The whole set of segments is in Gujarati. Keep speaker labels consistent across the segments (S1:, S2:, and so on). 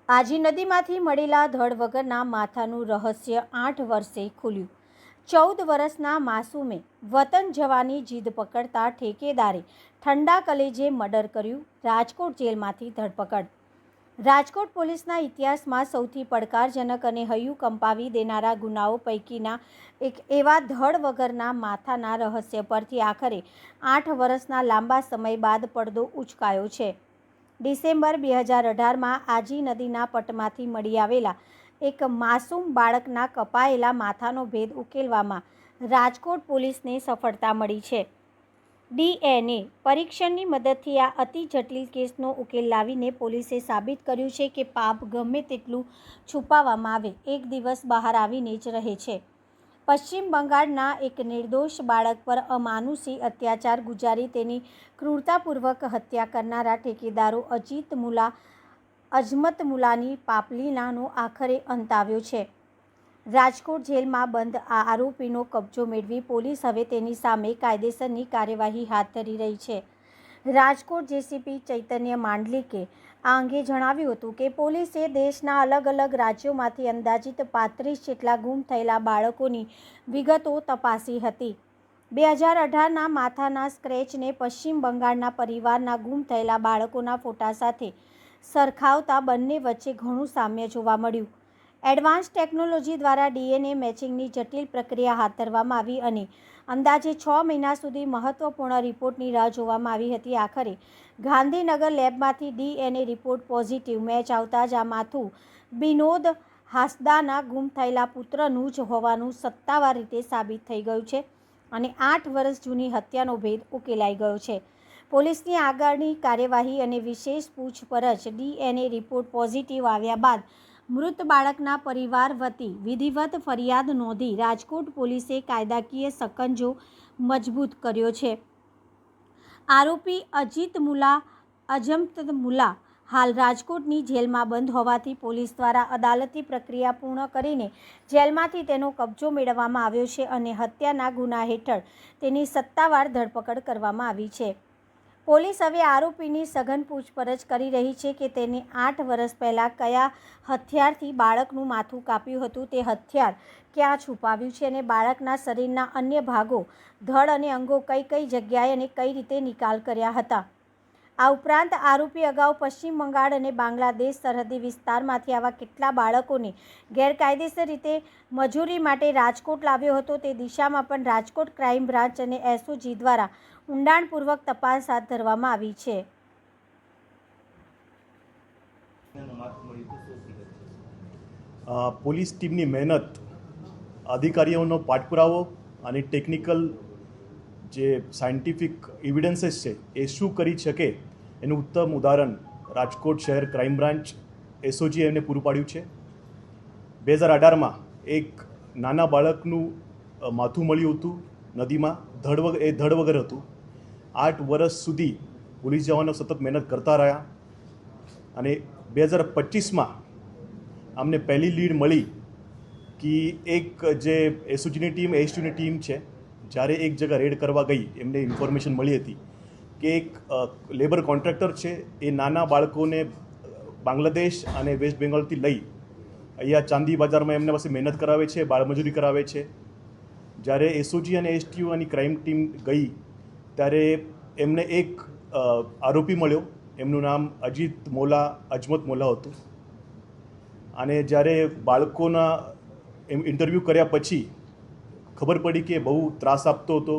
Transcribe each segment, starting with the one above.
S1: આજી નદીમાંથી મળેલા ધડ વગરના માથાનું રહસ્ય 8 વર્ષે ખુલ્યું। 14 વર્ષના માસૂમે વતન જવાની જીદ પકડતા ઠેકેદારે ઠંડા કલેજે મર્ડર કર્યું। રાજકોટ જેલમાંથી ધરપકડ। રાજકોટ પોલીસના ઇતિહાસમાં સૌથી પડકારજનક અને હૈયું કંપાવી દેનારા ગુનાઓ પૈકીના એક એવા ધડ વગરના માથાના રહસ્ય પરથી આખરે 8 વર્ષના લાંબા સમય બાદ પડદો ઉચકાયો છે। ડિસેમ્બર 2018માં આજી નદીના પટમાંથી મળી આવેલા એક માસૂમ બાળકના કપાયેલા માથાનો ભેદ ઉકેલવામાં રાજકોટ પોલીસને સફળતા મળી છે। DNA પરીક્ષણની મદદથી આ અતિ જટિલ કેસનો ઉકેલ લાવીને પોલીસે સાબિત કર્યું છે કે પાપ ગમે તેટલું છુપાવવામાં આવે એક દિવસ બહાર આવીને જ રહે છે। પશ્ચિમ બંગાળના એક નિર્દોષ બાળક પર અમાનુષી અત્યાચાર ગુજારી તેની ક્રૂરતાપૂર્વક હત્યા કરનારા ઠેકેદારો અજીત મુલા અજમત મુલાની પાપલીલાનો આખરે અંત આવ્યો છે। રાજકોટ જેલમાં બંધ આ આરોપીનો કબજો મેળવી પોલીસ હવે તેની સામે કાયદેસરની કાર્યવાહી હાથ ધરી રહી છે। રાજકોટ જેસીપી ચૈતન્ય માંડલિકે આ અંગે જણાવ્યું હતું કે પોલીસે દેશના અલગ અલગ રાજ્યોમાંથી અંદાજિત 35 જેટલા ગુમ થયેલા બાળકોની વિગતો તપાસી હતી। 2018ના માથાના સ્ક્રેચને પશ્ચિમ બંગાળના પરિવારના ગુમ થયેલા બાળકોના ફોટા સાથે સરખાવતા બંને વચ્ચે ઘણું સામ્ય જોવા મળ્યું। એડવાન્સ ટેકનોલોજી દ્વારા DNA મેચિંગની જટિલ પ્રક્રિયા હાથ ધરવામાં આવી અને અંદાજે 6 મહિના સુધી મહત્વપૂર્ણ રિપોર્ટની રાહ જોવામાં આવી હતી। આખરે ગાંધીનગર લેબમાંથી DNA રિપોર્ટ પોઝિટિવ મેચ આવતા જ આ માથું બિનોદ હાસદાના ગુમ થયેલા પુત્રનું જ હોવાનું સત્તાવાર રીતે સાબિત થઈ ગયું છે અને 8 વર્ષ જૂની હત્યાનો ભેદ ઉકેલાઈ ગયો છે। પોલીસની આગળની કાર્યવાહી અને વિશેષ પૂછપરછ DNA રિપોર્ટ પોઝિટિવ આવ્યા બાદ મૃત બાળકના પરિવાર વતી વિધિવત ફરિયાદ નોંધી રાજકોટ પોલીસે કાયદાકીય સકંજો મજબૂત કર્યો છે। આરોપી અજીત મુલા અજમત મુલા હાલ રાજકોટની જેલમાં બંધ હોવાથી પોલીસ દ્વારા અદાલતી પ્રક્રિયા પૂર્ણ કરીને જેલમાંથી તેનો કબજો મેળવવામાં આવ્યો છે અને હત્યાના ગુના હેઠળ તેની સત્તાવાર ધરપકડ કરવામાં આવી છે। પોલીસ હવે આરોપીની સઘન પૂછપરછ કરી રહી છે કે તેને 8 વર્ષ પહેલાં કયા હથિયારથી બાળકનું માથું કાપ્યું હતું, તે હથિયાર ક્યાં છુપાવ્યું છે અને બાળકના શરીરના અન્ય ભાગો ધડ અને અંગો કઈ કઈ જગ્યાએ અને કઈ રીતે નિકાલ કર્યા હતા। આ ઉપરાંત આરોપી અગાઉ પશ્ચિમ બંગાળ અને બાંગ્લાદેશ સરહદી વિસ્તારમાંથી આવા કેટલા બાળકોને ગેરકાયદેસર રીતે મજૂરી માટે રાજકોટ લાવ્યો હતો તે દિશામાં પણ રાજકોટ ક્રાઇમ બ્રાન્ચ અને એસઓજી દ્વારા ઊંડાણપૂર્વક તપાસ હાથ ધરવામાં આવી છે।
S2: પોલીસ ટીમની મહેનત, અધિકારીઓનો પાઠપુરાવો અને ટેકનિકલ જે સાયન્ટિફિક એવિડન્સીસ છે એ શું કરી શકે એનું ઉત્તમ ઉદાહરણ રાજકોટ શહેર ક્રાઇમ બ્રાન્ચ એસઓજી એમને પૂરું પાડ્યું છે। 2018માં એક નાના બાળકનું માથું મળ્યું હતું નદીમાં, ધડ વગર હતું। 8 વર્ષ સુધી પોલીસ જવાનો સતત મહેનત કરતા રહ્યા અને 2025માં અમને પહેલી લીડ મળી કે એક જે એસઓજીની ટીમ એસટીની ટીમ છે જ્યારે એક જગ્યા રેડ કરવા ગઈ એમને ઇન્ફોર્મેશન મળી હતી કે એક લેબર કોન્ટ્રાક્ટર છે એ નાના બાળકોને બાંગ્લાદેશ અને વેસ્ટ બેંગોલથી લઈ અહીંયા ચાંદી બજારમાં એમના પાસે મહેનત કરાવે છે, બાળમજૂરી કરાવે છે। જ્યારે એસઓજી અને એસટીઓની ક્રાઇમ ટીમ ગઈ ત્યારે એમને એક આરોપી મળ્યો, એમનું નામ અજીત મોલા અજમત મોલા હતું અને જ્યારે બાળકોના ઇન્ટરવ્યૂ કર્યા પછી ખબર પડી કે બહુ ત્રાસ આપતો હતો,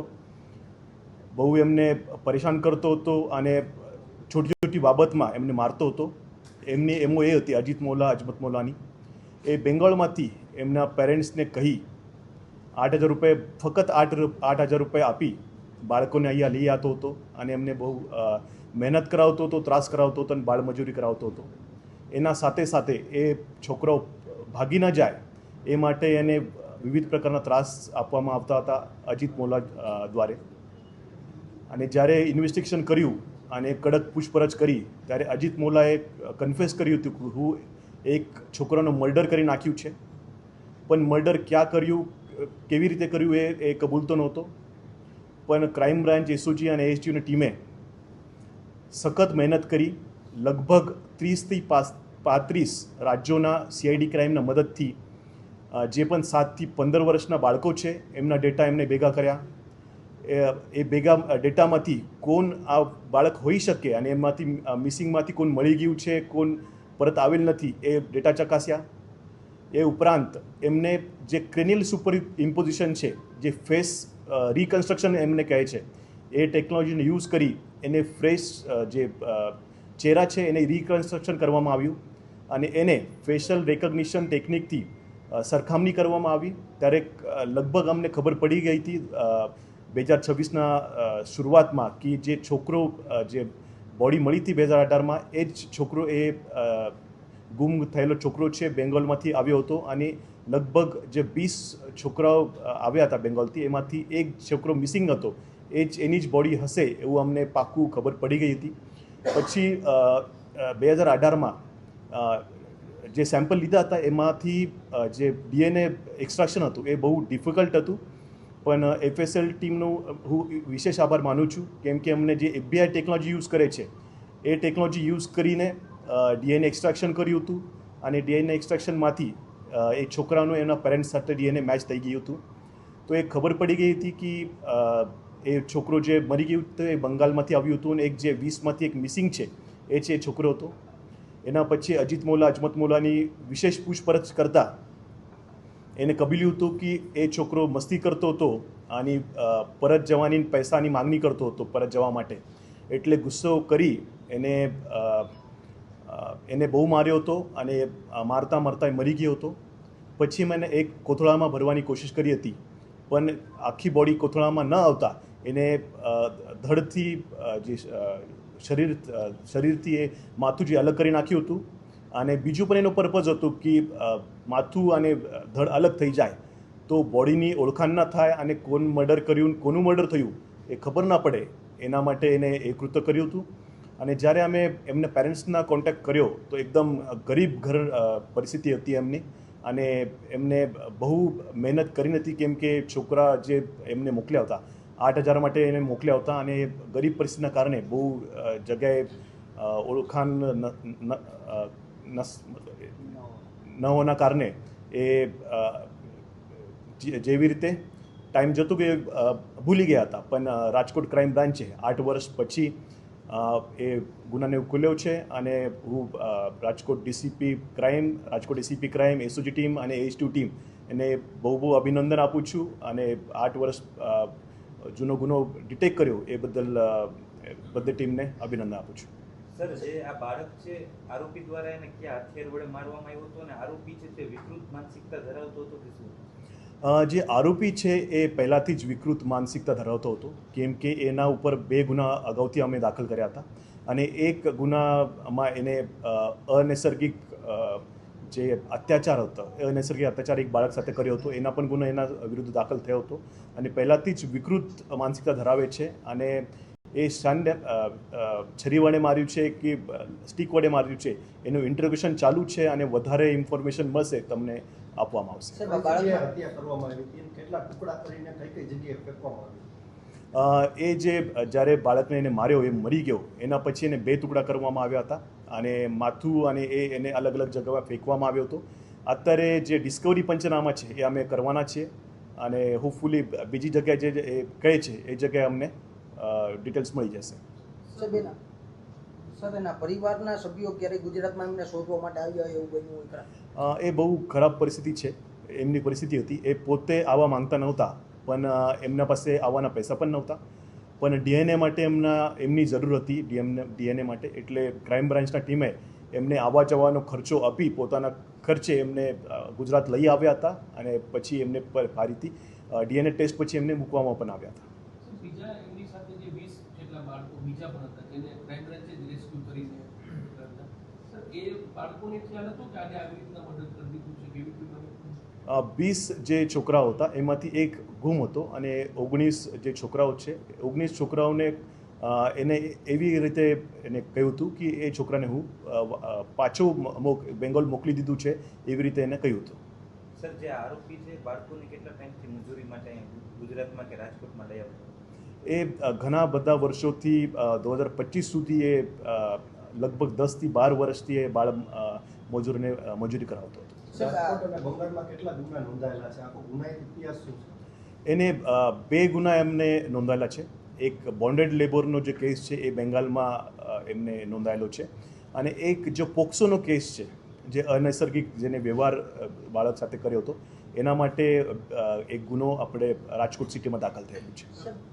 S2: બહુ એમને પરેશાન કરતો હતો અને છોટી છોટી બાબતમાં એમને મારતો હતો। એમની એમો એ હતી અજીત મોલા અજમત મોલાની, એ બેંગોળમાંથી એમના પેરેન્ટ્સને કહી 8,000 રૂપિયા ફક્ત 8,000 રૂપિયા આપી બાળકોને અહીંયા લઈ આવતો હતો અને એમને બહુ મહેનત કરાવતો હતો, ત્રાસ કરાવતો હતો અને બાળમજૂરી કરાવતો હતો। એના સાથે સાથે એ છોકરો ભાગી ન જાય એ માટે એને વિવિધ પ્રકારના ત્રાસ આપવામાં આવતા હતા અજીત મોલા દ્વારા। અને જ્યારે ઇન્વેસ્ટિગેશન કર્યું અને કડક પૂછપરછ કરી ત્યારે અજીત મોલાએ કન્ફેસ કર્યું હતું કે હું એક છોકરાનું મર્ડર કરી નાખ્યું છે, પણ મર્ડર ક્યાં કર્યું, કેવી રીતે કર્યું એ કબૂલતો નહોતો। પણ ક્રાઇમ બ્રાન્ચ એસઓજી અને એસટીઓની ટીમે સખત મહેનત કરી લગભગ 30થી 35 રાજ્યોના CID ક્રાઇમના મદદથી જે પણ 7 થી 15 વર્ષના બાળકો છે એમના ડેટા એમને ભેગા કર્યા. એ ભેગા ડેટામાંથી કોણ આ બાળક હોઈ શકે અને એમાંથી મિસિંગમાંથી કોણ મળી ગયું છે, કોણ પરત આવેલ નથી, એ ડેટા ચકાસ્યા. એ ઉપરાંત એમને જે ક્રેનિયલ સુપર ઇમ્પોઝિશન છે, જે ફેસ રિકન્સ્ટ્રક્શન એમને કહે છે, એ ટેકનોલોજીને યુઝ કરી એને ફ્રેશ જે ચહેરા છે એને રિકન્સ્ટ્રક્શન કરવામાં આવ્યું અને એને ફેશિયલ રેકગ્નિશન ટેકનિકથી સરખામણી કરવામાં આવી. ત્યારે લગભગ અમને ખબર પડી ગઈ હતી 2026ના શરૂઆતમાં કે જે છોકરો જે બોડી મળી હતી 2018માં, એ જ છોકરો એ ગુમ થયેલો છોકરો છે, બેંગોલમાંથી આવ્યો હતો અને લગભગ જે 20 છોકરાઓ આવ્યા હતા બેંગોલથી, એમાંથી એક છોકરો મિસિંગ હતો. એ જ એની જ બોડી હશે એવું અમને પાક્કું ખબર પડી ગઈ હતી. પછી 2018માં જે સેમ્પલ લીધા હતા એમાંથી જે DNA એક્સ્ટ્રેક્શન હતું એ બહુ ડિફિકલ્ટ હતું, પણ FSL ટીમનું હું વિશેષ આભાર માનું છું, કેમ કે અમને જે FBI ટેકનોલોજી યુઝ કરે છે એ ટેકનોલોજી યુઝ કરીને DNA એક્સ્ટ્રેક્શન કર્યું હતું અને DNA એક્સ્ટ્રેક્શનમાંથી એ છોકરાનું એના પેરેન્ટ્સ સાથે DNA મેચ થઈ ગયું હતું. તો એ ખબર પડી ગઈ હતી કે એ છોકરો જે મરી ગયું હતું એ બંગાળમાંથી આવ્યું હતું અને એક જે 20માંથી એક મિસિંગ છે એ છે એ છોકરો હતો. એના પછી અજમત મોલાની વિશેષ પૂછપરછ કરતાં એને કબૂલ્યું હતું કે એ છોકરો મસ્તી કરતો હતો અને પરત જવાની પૈસાની માંગણી કરતો હતો પરત જવા માટે. એટલે ગુસ્સો કરી એને બહુ માર્યો હતો અને મારતા મારતા મરી ગયો હતો. પછી મેં એક કોથળામાં ભરવાની કોશિશ કરી હતી, પણ આખી બોડી કોથળામાં ન આવતા એને ધડથી જે શરીરથી એ માથું જે અલગ કરી નાખ્યું હતું. અને બીજું પણ એનો પર્પઝ હતું કે માથું અને ધડ અલગ થઈ જાય તો બોડીની ઓળખાણ ન થાય અને કોણ મર્ડર કર્યું, કોનું મર્ડર થયું એ ખબર ના પડે, એના માટે એને એ કૃત્ય કર્યું હતું. અને જ્યારે અમે એમને પેરેન્ટ્સના કોન્ટેક્ટ કર્યો તો એકદમ ગરીબ ઘર પરિસ્થિતિ હતી એમની અને એમને બહુ મહેનત કરી નથી, કેમ કે છોકરા જે એમને મોકલ્યા હતા 8,000 માટે એને મોકલ્યા હતા અને ગરીબ પરિસ્થિતિના કારણે બહુ જગ્યાએ ઓળખાણ ન હોવાના કારણે એ જેવી રીતે ટાઈમ જતું કે ભૂલી ગયા હતા. પણ રાજકોટ ક્રાઇમ બ્રાન્ચે 8 વર્ષ પછી એ ગુનાને ઉકેલ્યો છે અને હું Rajkot ACP crime, SOG team અને AH2 ટીમ એને બહુ બહુ અભિનંદન આપું છું અને 8 વર્ષ જૂનો ગુનો ડિટેક્ટ કર્યો એ બદલ બધી ટીમને અભિનંદન આપું છું.
S3: સર, જે આ બાળક છે આરોપી દ્વારા એને ક્યાં હથિયાર વડે મારવામાં આવ્યો હતો અને આરોપી છે તે વિકૃત માનસિકતા ધરાવતો હતો કે શું?
S2: જે આરોપી છે એ પહેલાંથી જ વિકૃત માનસિકતા ધરાવતો હતો, કેમ કે એના ઉપર 2 ગુના અગાઉથી અમે દાખલ કર્યા હતા અને એક ગુનામાં એને અનૈસર્ગિક જે અત્યાચાર હતો, અનૈસર્ગિક અત્યાચાર એક બાળક સાથે કર્યો હતો, એના પણ ગુનો એના વિરુદ્ધ દાખલ થયો હતો અને પહેલાંથી જ વિકૃત માનસિકતા ધરાવે છે. અને એ છરી વડે માર્યું છે કે સ્ટીક વડે માર્યું છે એનું ઇન્ટરોગેશન ચાલુ છે અને વધારે ઇન્ફોર્મેશન મળશે તમને આપવામાં આવશે. એ જે જ્યારે બાળકને એને માર્યો એ મરી ગયો એના પછી એને 2 ટુકડા કરવામાં આવ્યા હતા અને માથું અને એને અલગ અલગ જગ્યાએ ફેંકવામાં આવ્યો હતો. અત્યારે જે ડિસ્કવરી પંચનામા છે એ અમે કરવાના છીએ અને હોપફુલી બીજી જગ્યાએ જે એ કહે છે એ જગ્યાએ અમને ડિટેલ્સ મળી જશે.
S4: સર, એના પરિવારના સભ્યો ક્યારેય ગુજરાતમાં એમને શોધવા માટે આવ્યા એવું બન્યું હોય?
S2: એ બહુ ખરાબ પરિસ્થિતિ છે, એમની પરિસ્થિતિ હતી. એ પોતે આવવા માંગતા નહોતા, પણ એમના પાસે આવવાના પૈસા પણ નહોતા, પણ DNA માટે એમની જરૂર હતી, DNA માટે. એટલે ક્રાઇમ બ્રાન્ચના ટીમે એમને આવવા જવાનો ખર્ચો આપી પોતાના ખર્ચે એમને ગુજરાત લઈ આવ્યા હતા અને પછી એમને ફરીથી DNA ટેસ્ટ પછી એમને મૂકવામાં પણ આવ્યા હતા.
S5: બીજા એમની સાથે જે 20 જેટલા બાળકો બીજા પણ હતા જેને ક્રાઇમ બ્રાન્ચે જ રેસ્ક્યુ કરીને હતા, સર એ બાળકોને ખ્યાલ હતો કે આને આવી રીતના મદદ કરી દીધું છે, કેવી રીતે?
S2: 20 જે છોકરાઓ હતા એમાંથી એક ગુમ હતો અને 19 જે છોકરાઓ છે 19 છોકરાઓને એને એવી રીતે એને કહ્યું હતું કે એ છોકરાને હું પાછું બેંગોલ મોકલી દીધું છે, એવી રીતે એને કહ્યું હતું.
S3: સર, જે આરોપી છે બાળકોને કેટલા ટાઈમથી મજૂરી માટે ગુજરાતમાં કે રાજકોટમાં લઈ આવતો?
S2: એ ઘણા બધા વર્ષોથી 2025 સુધી એ લગભગ 10 થી 12 વર્ષથી એ મજૂરને મજૂરી કરાવતો હતો.
S6: રાજકોટ અને બંગાળમાં કેટલા ગુના નોંધાયેલા છે? આખો ગુનાહિત ઇતિહાસ શું છે?
S2: એને 2 ગુના એમને નોંધાયેલા છે. એક બોન્ડેડ લેબરનો જે કેસ છે એ બેંગાલમાં એમને નોંધાયેલો છે, અને એક જો પોક્સોનો કેસ છે જે અનૈસર્ગિક જેને વ્યવહાર બાળક સાથે કર્યો હતો એના માટે એક ગુનો આપણે રાજકોટ સિટીમાં દાખલ થયેલો છે.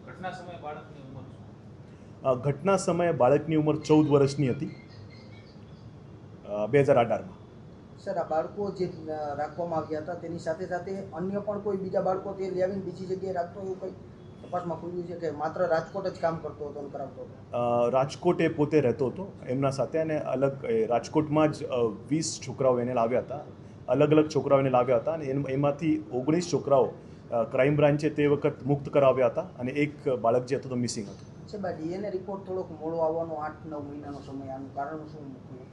S5: ઘટના સમયે બાળકની ઉંમર શું?
S2: ઘટના સમયે બાળકની ઉંમર 14 વર્ષની હતી 2018માં.
S4: સર, આ બાળકો જે રાખવામાં આવ્યા હતા તેની સાથે સાથે અન્ય પણ કોઈ બીજા બાળકો તે લઈ આવીને બીજી જગ્યાએ રાખતો એવું કંઈ તપાસમાં ખુલ્યું છે કે માત્ર રાજકોટ જ કામ કરતો હતો અને કરાવતો હતો?
S2: રાજકોટ એ પોતે રહેતો હતો એમના સાથે, અને અલગ રાજકોટમાં જ 20 છોકરાઓ એને લાવ્યા હતા, અલગ અલગ છોકરાઓ એને લાવ્યા હતા, અને એમાંથી 19 છોકરાઓ ક્રાઇમ બ્રાન્ચે તે વખત મુક્ત કરાવ્યા હતા, અને એક બાળક જે હતો તો મિસિંગ હતું.
S4: સાહેબ, આ ડીએનએ રિપોર્ટ થોડોક મોડો આવવાનો 8-9 મહિનાનો સમય, આનું કારણ શું મૂક્યું?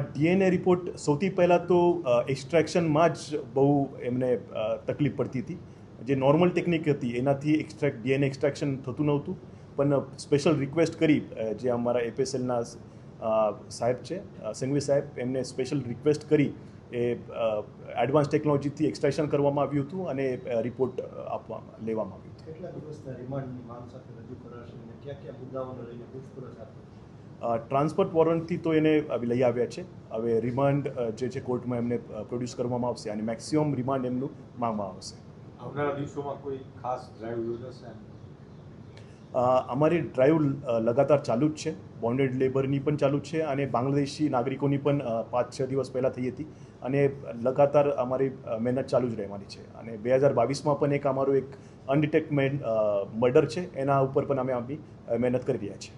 S2: ડીએનએ રિપોર્ટ સૌથી પહેલાં તો એક્સ્ટ્રેક્શનમાં જ બહુ એમને તકલીફ પડતી હતી. જે નોર્મલ ટેકનિક હતી એનાથી ડીએનએ એક્સ્ટ્રેક્શન થતું નહોતું, પણ સ્પેશિયલ રિક્વેસ્ટ કરી જે અમારા એપીએસએલના સાહેબ છે સંઘવી સાહેબ, એમને સ્પેશિયલ રિક્વેસ્ટ કરી એ એડવાન્સ ટેકનોલોજીથી એક્સ્ટ્રેક્શન કરવામાં આવ્યું હતું અને રિપોર્ટ લેવામાં આવ્યું હતું.
S6: કેટલા દિવસના રિમાન્ડની માંગ સાથે રજૂ કરાશે અને કયા કયા મુદ્દાઓને લઈને પૂછપરછ આપશે?
S2: ટ્રાન્સફર વોરંટથી તો એને લઈ આવ્યા છે. હવે રિમાન્ડ જે છે કોર્ટમાં એમને પ્રોડ્યુસ કરવામાં આવશે અને મેક્સિમમ રિમાન્ડ એમનું માંગવામાં આવશે.
S7: આવનારા દિવસોમાં કોઈ ખાસ ડ્રાઈવ યોજાશે?
S2: અમારી ડ્રાઈવ લગાતાર ચાલુ જ છે. બોન્ડેડ લેબરની પણ ચાલુ જ છે અને બાંગ્લાદેશી નાગરિકોની પણ 5-6 દિવસ પહેલાં થઈ હતી, અને લગાતાર અમારી મહેનત ચાલુ જ રહેવાની છે. અને 2022માં પણ એક અમારું એક અનડિટેક્ટ મર્ડર છે, એના ઉપર પણ અમે આપણી મહેનત કરી રહ્યા છીએ.